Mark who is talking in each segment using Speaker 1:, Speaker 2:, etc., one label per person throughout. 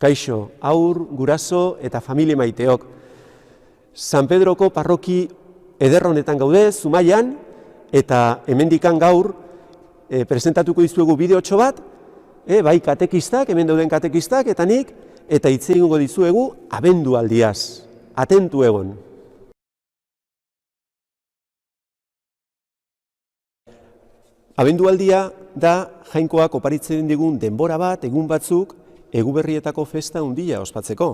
Speaker 1: Kaixo, haur, guraso eta familia maiteok. San Pedroko parroki eder honetan gaude, Zumaian, eta hemendikan gaur presentatuko dizuegu bideotxo bat, bai katekistak, hemen dauden katekistak, eta nik, eta hitz egingo dizuegu abendualdiaz. Atentu egon. Abendualdia da Jainkoak oparitzen digun denbora bat, egun batzuk, Eguberrietako festa handia ospatzeko.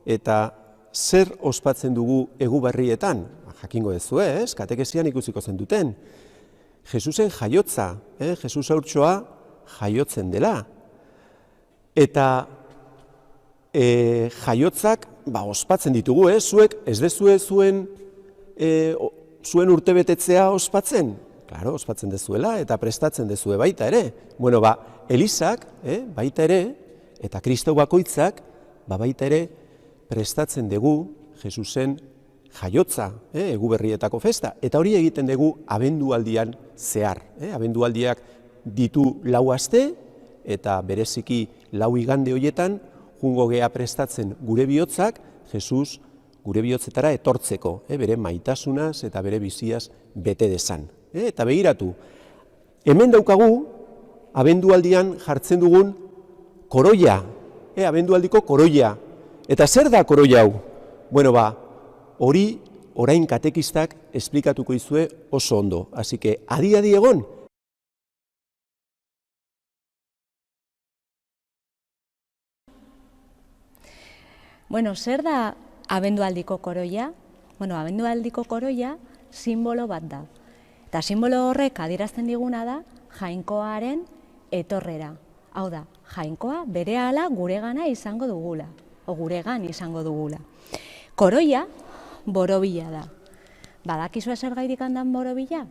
Speaker 1: Eta zer ospatzen dugu Eguberrietan? Jakingo duzu, katekesian ikusiko zen duten. Jesusen jaiotza, Jesus haurtxoa jaiotzen dela. Eta jaiotzak ospatzen ditugu, zuek ez dezue zuen urtebetetzea ospatzen? Claro, ospatzen dezuela eta prestatzen dezue baita ere. Bueno, Elizak baita ere, eta Kristau bakoitzak baita ere prestatzen dugu Jesusen jaiotza, Eguberrietako festa. Eta hori egiten dugu abendualdian zehar. Abendualdiak ditu 4 aste, eta bereziki 4 igande horietan, jungo gea prestatzen gure bihotzak, Jesus gure bihotzetara etortzeko, bere maitasunaz eta bere biziaz bete dezan. Eta begiratu, hemen daukagu, abendualdian jartzen dugun koroia, abendualdiko koroia. Eta zer da koroia hau? Bueno, hori orain katekistak esplikatuko dizue oso ondo. Así que, adi egon.
Speaker 2: Bueno, zer da abendualdiko koroia? Bueno, abendualdiko koroia simbolo bat da. Eta simbolo horrek adierazten diguna da Jainkoaren etorrera. Hau da, Jainkoa berehala guregana izango dugula, o guregan izango dugula. Koroia borobila da. Badakizue zergaitik handan borobila?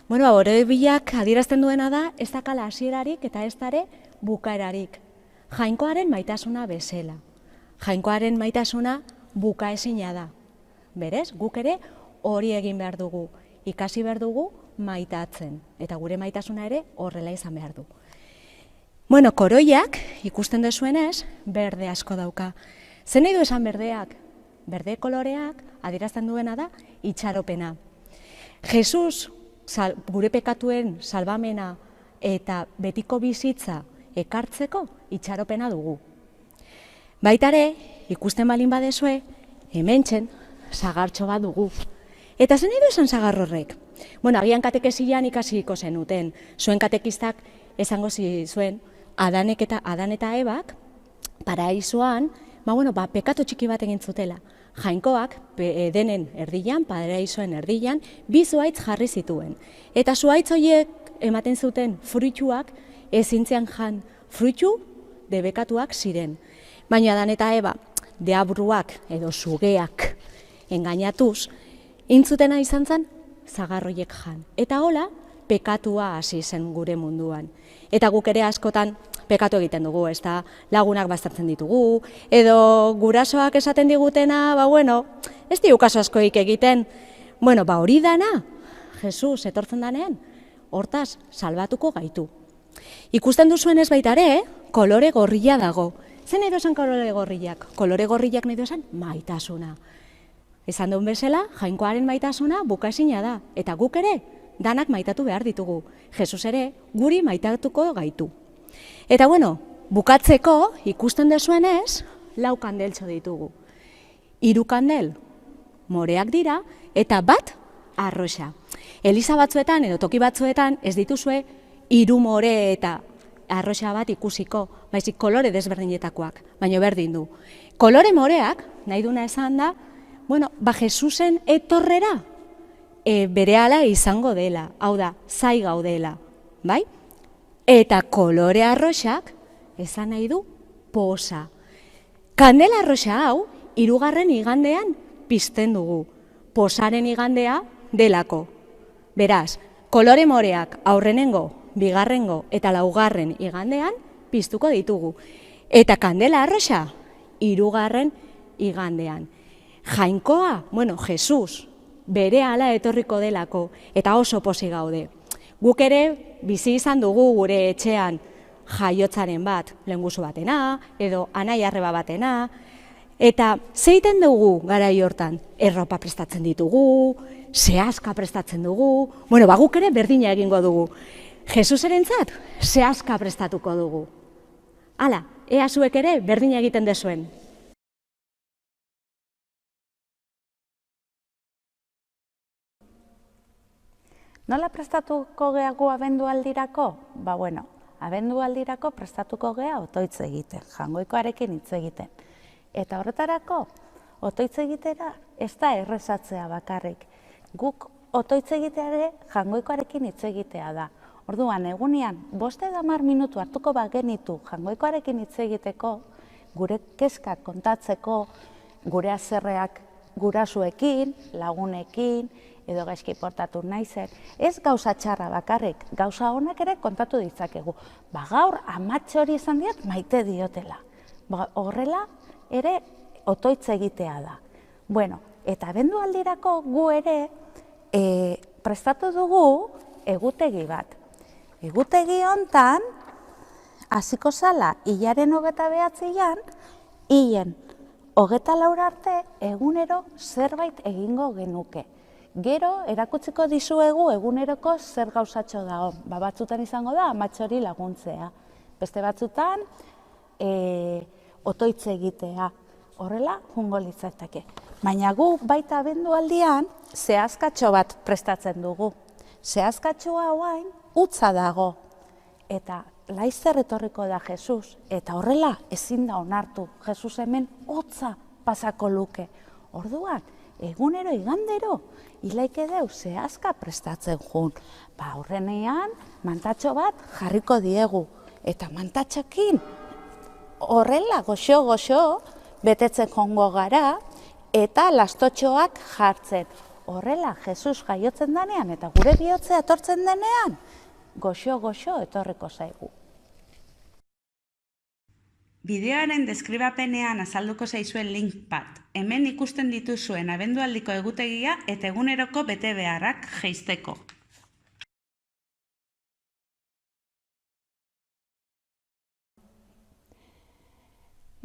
Speaker 2: Bueno, borobilak adierazten duena da ez dakala hasierarik eta ez dare bukaerarik. Jainkoaren maitasuna bezala. Jainkoaren maitasuna bukaezina da. Berez, guk ere hori egin behar dugu. Ikasi behar dugu maitatzen. Eta gure maitasuna ere horrela izan behar du. Bueno, koroiak, ikusten dezuenez, berde asko dauka. Zer nahi du esan berdeak? Berde koloreak adierazten duena da itxaropena. Jesus, gure pekatuen salbamena eta betiko bizitza ekartzeko itxaropena dugu. Baitare, ikusten balin badezue, hementxen sagartxo bat dugu. Eta zen nahi du esan sagar horrek? Bueno, agian katekesian ikasiko zenuten. Zuen katekistak esango zuen, Adan eta Ebak, paraizoan, pekatu txiki bat egin zutela. Jainkoak, denen erdian, paraizoen erdian, 2 zuhaitz jarri zituen. Eta zuhaitz horiek ematen zuten fruituak ezintzean jan fruitu debekatuak ziren. Baina Adan eta Eba, deabruak edo sugeak engainatuz, intzutena izan zen, zagarroiek jan. Eta hola, pekatua hasi zen gure munduan. Eta guk ere askotan pekatu egiten dugu, ez da lagunak baztertzen ditugu, edo gurasoak esaten digutena, ez digu kaso askoik egiten. Hori dana, Jesus etortzen danean, hortaz salbatuko gaitu. Ikusten duzuen ez baita ere, kolore gorria dago. Zer nahi duzan kolore gorriak? Kolore gorriak nahi duzan maitasuna. Esan duen bezala, Jainkoaren maitasuna bukaezina da, eta guk ere danak maitatu behar ditugu. Jesus ere guri maitatuko gaitu. Eta bukatzeko ikusten dezuenez, 4 kandeltxo ditugu. 3 kandel moreak dira eta 1 arroxa. Eliza batzuetan edo toki batzuetan ez dituzue 3 more eta arroxa bat ikusiko, baizik kolore desberdinetakoak, baina berdin du. Kolore moreak, nahi duna esan da, Jesusen etorrera berehala izango dela, hau da, zai gaudela, bai? Eta kolore arroxak, esan nahi du, posa. Kandela arroxa hau, 3. igandean pizten dugu, posaren igandea delako. Beraz, kolore moreak aurrenengo, 2. eta 4. igandean piztuko ditugu. Eta kandela arroxa, 3. igandean. Jainkoa, Jesus, berehala etorriko delako, eta oso pozik gaude. Guk ere bizi izan dugu gure etxean jaiotzaren bat, lehengusu batena, edo anai arreba batena, eta zeiten dugu garai hortan, erropa prestatzen ditugu, sehaska prestatzen dugu, bueno, guk ere berdina egingo dugu. Jesuserentzat, sehaska prestatuko dugu. Hala, ea zuek ere berdina egiten dezuen.
Speaker 3: Nola prestatuko geago abendualdirako? Bueno, abendualdirako prestatuko gea otoitz egiten, Jangoikoarekin hitz egiten. Eta horretarako, otoitz egitera ez da errezatzea bakarrik. Guk otoitz egiteare Jangoikoarekin hitz egitea da. Orduan, egunean, 50 minutu hartuko bagenitu Jangoikoarekin hitz egiteko, gure kezkak kontatzeko, gure haserreak gurasuekin, lagunekin, edo gaizki portatu naizen. Ez gauza txarra bakarrik, gauza honak ere kontatu ditzakegu. Gaur amatxe hori izan diot maite diotela. Horrela ere otoitz egitea da. Bueno, eta abendualdirako gu ere prestatu dugu egutegi bat. Egutegi hontan, hasiko zala, hilaren 29an, hilen 24 arte egunero zerbait egingo genuke. Gero, erakutsiko dizuegu eguneroko zer gauzatxo dago. Batzutan izango da, amatxe hori laguntzea. Beste batzutan, otoitz egitea. Horrela, jungo litzateke. Baina gu baita abendualdian, zehazkatxo bat prestatzen dugu. Zehazkatxoa hauain, utza dago. Eta laizzer etorriko da Jesus. Eta horrela, ezin da onartu. Jesus hemen utza pasako luke. Orduan, egunero igandero, ilaike deu zehazka prestatzen jun. Horrenean, mantatxo bat jarriko diegu. Eta mantatxokin horrela goxo-goxo betetzen jongo gara eta lastotxoak jartzen. Horrela, Jesus jaiotzen denean eta gure bihotzea etortzen denean, goxo-goxo etorriko zaigu.
Speaker 4: Bideoaren deskribapenean azalduko zaizuen link bat. Hemen ikusten dituzuen abendualdiko egutegia eta eguneroko betebeharrak jeisteko.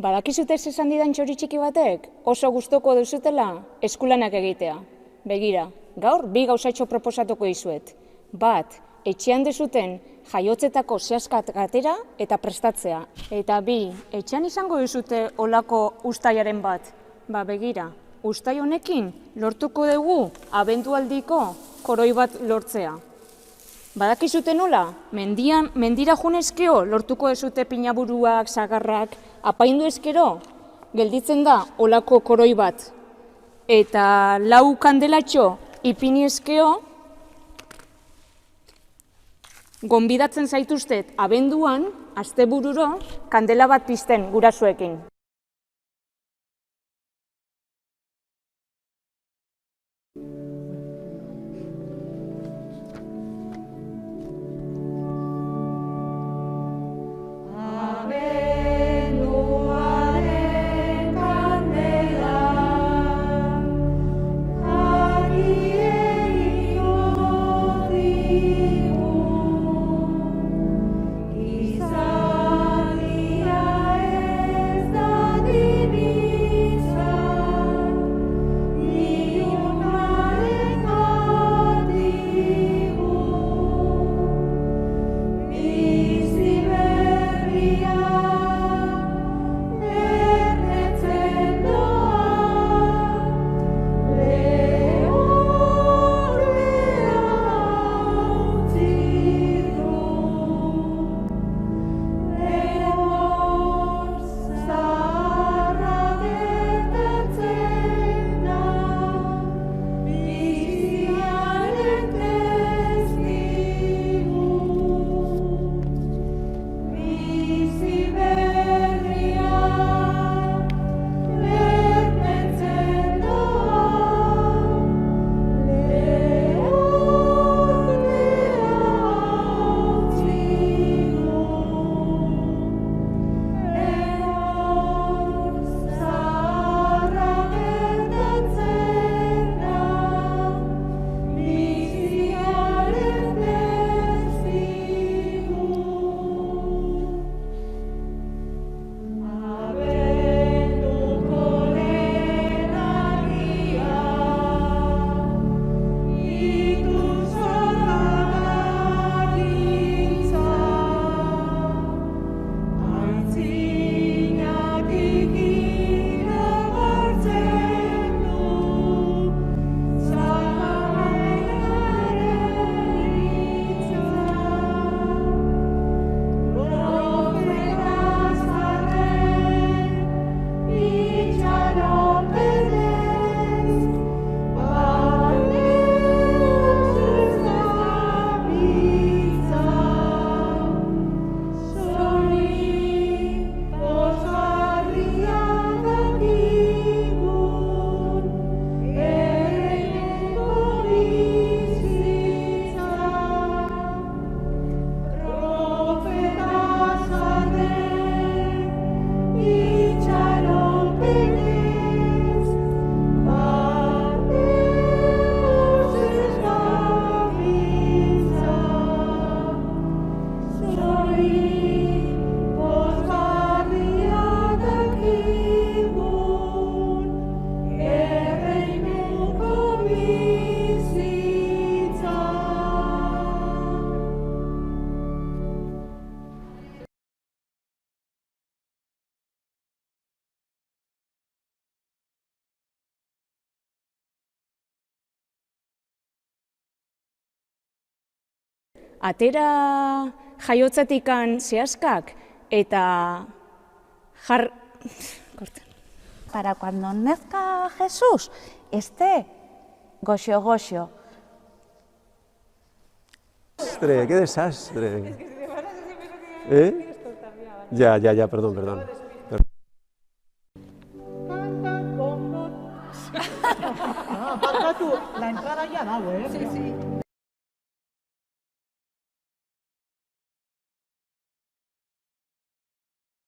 Speaker 5: Badakizute esan didan txori txiki batek, oso gustoko duzutela eskulanak egitea. Begira, gaur 2 gauzatxo proposatuko dizuet. Bat, etxean dezuten jaiotzetako zehazkat gatera eta prestatzea. Eta 2, etxean izango duzute olako ustaiaren bat. Begira, ustai honekin lortuko dugu abendualdiko koroi bat lortzea. Badakizute nola, mendira junezkeo lortuko dezute pinaburuak, sagarrak, apaindu ezkero, gelditzen da olako koroi bat. Eta 4 kandelatxo ipini ezkeo, gonbidatzen zaituztet abenduan, astebururo, kandela bat pizten gurasoekin.
Speaker 6: Izan dia ez da
Speaker 5: atera jaiotzatikan zehaskak eta
Speaker 3: Para cuando nazca Jesús, esté goxo-goxo.
Speaker 1: Desastre, qué desastre. ¿Eh? Ya, perdón.
Speaker 6: Barkatu, la entrada ya dago, ¿eh? Sí.